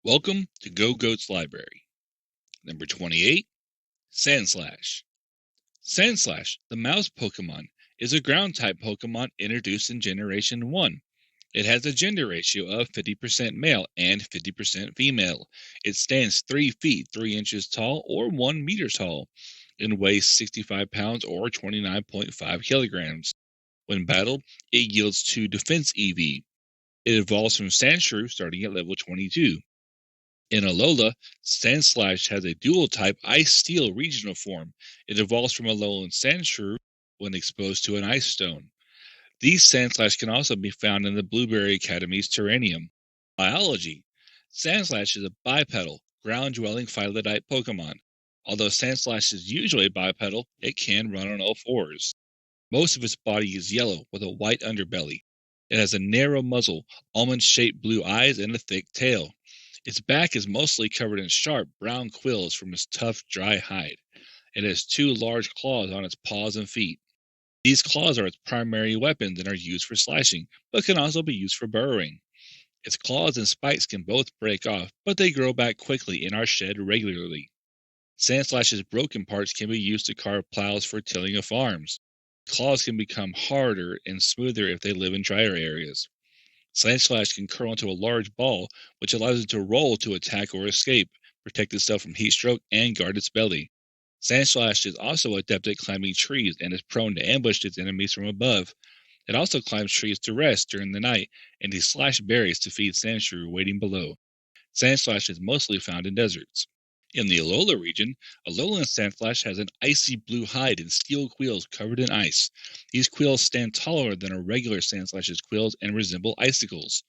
Welcome to Go Goat's Library. Number 28, Sandslash. Sandslash, the mouse Pokemon, is a ground-type Pokemon introduced in Generation 1. It has a gender ratio of 50% male and 50% female. It stands 3 feet 3 inches tall or 1 meter tall and weighs 65 pounds or 29.5 kilograms. When battled, it yields 2 defense EV. It evolves from Sandshrew starting at level 22. In Alola, Sandslash has a dual-type Ice-Steel regional form. It evolves from Alolan Sandshrew when exposed to an Ice Stone. These Sandslash can also be found in the Blueberry Academy's Terranium. Biology: Sandslash is a bipedal, ground-dwelling phyllodite Pokemon. Although Sandslash is usually bipedal, it can run on all fours. Most of its body is yellow with a white underbelly. It has a narrow muzzle, almond-shaped blue eyes, and a thick tail. Its back is mostly covered in sharp, brown quills from its tough, dry hide. It has 2 large claws on its paws and feet. These claws are its primary weapons and are used for slashing, but can also be used for burrowing. Its claws and spikes can both break off, but they grow back quickly and are shed regularly. Sandslash's broken parts can be used to carve plows for tilling of farms. Claws can become harder and smoother if they live in drier areas. Sandslash can curl into a large ball, which allows it to roll to attack or escape, protect itself from heat stroke, and guard its belly. Sandslash is also adept at climbing trees and is prone to ambush its enemies from above. It also climbs trees to rest during the night and to slash berries to feed Sandshrew waiting below. Sandslash is mostly found in deserts. In the Alola region, Alolan Sandslash has an icy blue hide and steel quills covered in ice. These quills stand taller than a regular Sandslash's quills and resemble icicles.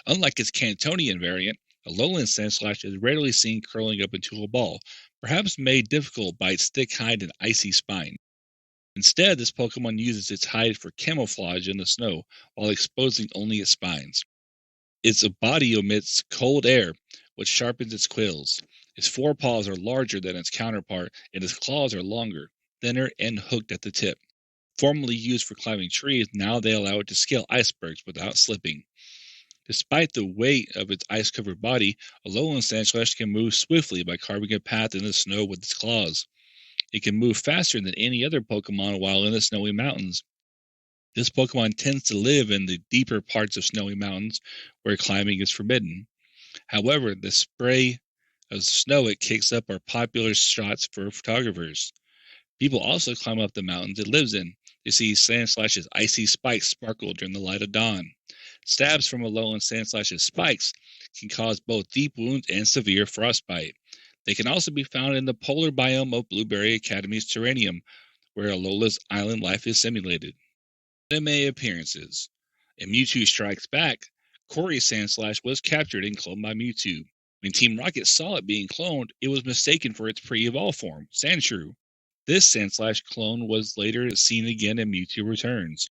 Unlike its Cantonian variant, Alolan Sandslash is rarely seen curling up into a ball, perhaps made difficult by its thick hide and icy spine. Instead, this Pokemon uses its hide for camouflage in the snow, while exposing only its spines. Its body emits cold air, which sharpens its quills. Its forepaws are larger than its counterpart, and its claws are longer, thinner, and hooked at the tip. Formerly used for climbing trees, now they allow it to scale icebergs without slipping. Despite the weight of its ice-covered body, Alolan Sandslash can move swiftly by carving a path in the snow with its claws. It can move faster than any other Pokemon while in the snowy mountains. This Pokemon tends to live in the deeper parts of snowy mountains where climbing is forbidden. However, the spray of snow it kicks up are popular shots for photographers. People also climb up the mountains it lives in to see Sandslash's icy spikes sparkle during the light of dawn. Stabs from Alolan Sandslash's spikes can cause both deep wounds and severe frostbite. They can also be found in the polar biome of Blueberry Academy's Terranium, where Alola's island life is simulated. Anime appearances. In Mewtwo Strikes Back, Corey's Sandslash was captured and cloned by Mewtwo. When Team Rocket saw it being cloned, it was mistaken for its pre-evolved form, Sandshrew. This Sandslash clone was later seen again in Mewtwo Returns.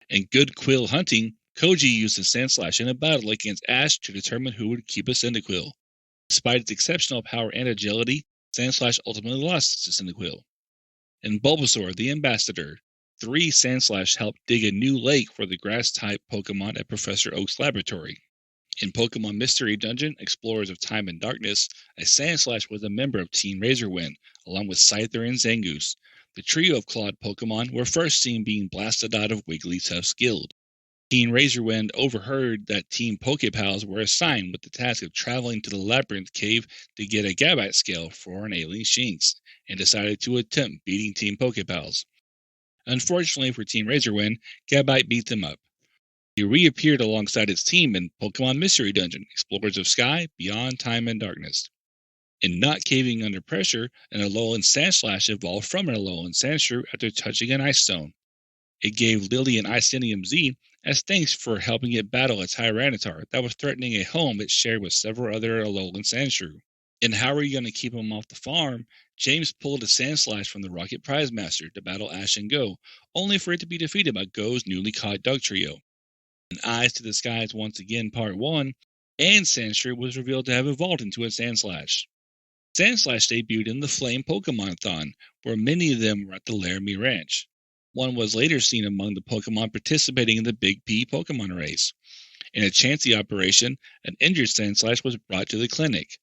In Good Quill Hunting, Koji used the Sandslash in a battle against Ash to determine who would keep a Cyndaquil. Despite its exceptional power and agility, Sandslash ultimately lost to Cyndaquil. In Bulbasaur, the Ambassador, 3 Sandslash helped dig a new lake for the grass-type Pokemon at Professor Oak's laboratory. In Pokemon Mystery Dungeon, Explorers of Time and Darkness, a Sandslash was a member of Team Razorwind, along with Scyther and Zangoose. The trio of clawed Pokemon were first seen being blasted out of Wigglytuff's guild. Team Razorwind overheard that Team Pokepals were assigned with the task of traveling to the Labyrinth Cave to get a Gabite scale for an alien Shinx, and decided to attempt beating Team Pokepals. Unfortunately for Team Razorwind, Gabite beat them up. He reappeared alongside its team in Pokemon Mystery Dungeon, Explorers of Sky, Beyond Time and Darkness. In Not Caving Under Pressure, an Alolan Sandslash evolved from an Alolan Sandshrew after touching an Ice Stone. It gave Lily an Icenium Z as thanks for helping it battle a Tyranitar that was threatening a home it shared with several other Alolan Sandshrew. In How Are You Gonna Keep Him Off the Farm, James pulled a Sandslash from the Rocket Prize Master to battle Ash and Go, only for it to be defeated by Go's newly caught Dugtrio. In Eyes to the Skies Once Again Part 1, and Sandshrew was revealed to have evolved into a Sandslash. Sandslash debuted in the Flame Pokemon-thon, where many of them were at the Laramie Ranch. One was later seen among the Pokemon participating in the Big P Pokemon race. In a chancy operation, an injured Sandslash was brought to the clinic.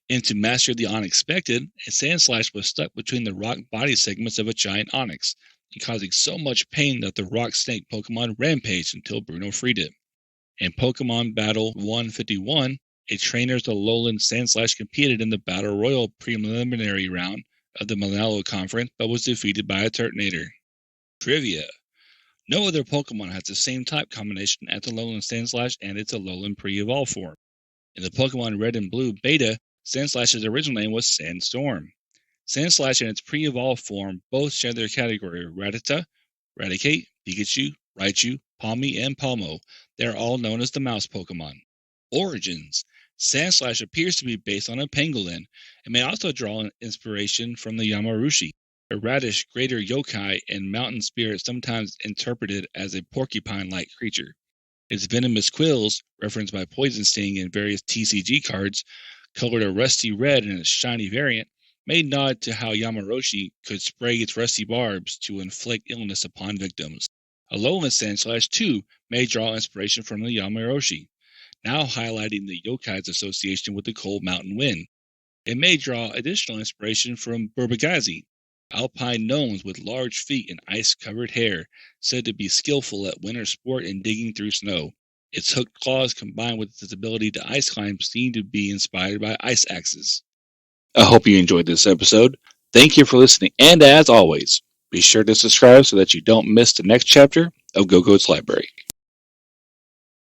And to master the unexpected, a Sandslash was stuck between the rock body segments of a giant onyx, causing so much pain that the rock snake Pokemon rampaged until Bruno freed it. In Pokemon Battle 151, a trainer's Alolan Sandslash competed in the Battle Royal preliminary round of the Malalo Conference but was defeated by a Turtonator. Trivia: no other Pokemon has the same type combination as Alolan Sandslash and its Alolan pre-evolved form. In the Pokemon Red and Blue Beta, Sandslash's original name was Sandstorm. Sandslash and its pre-evolved form both share their category of Rattata, Raticate, Pikachu, Raichu, Palmy, and Palmo. They are all known as the mouse Pokemon. Origins: Sandslash appears to be based on a pangolin and may also draw inspiration from the Yamarushi, a radish greater yokai and mountain spirit sometimes interpreted as a porcupine-like creature. Its venomous quills, referenced by Poison Sting in various TCG cards, colored a rusty red in its shiny variant, may nod to how Yamaroshi could spray its rusty barbs to inflict illness upon victims. Alolan Sandslash, too, may draw inspiration from the Yamaroshi, now highlighting the yokai's association with the cold mountain wind. It may draw additional inspiration from Burbagazi, alpine gnomes with large feet and ice-covered hair, said to be skillful at winter sport and digging through snow. Its hooked claws combined with its ability to ice climb seem to be inspired by ice axes. I hope you enjoyed this episode. Thank you for listening, and as always, be sure to subscribe so that you don't miss the next chapter of Go Goat's Library.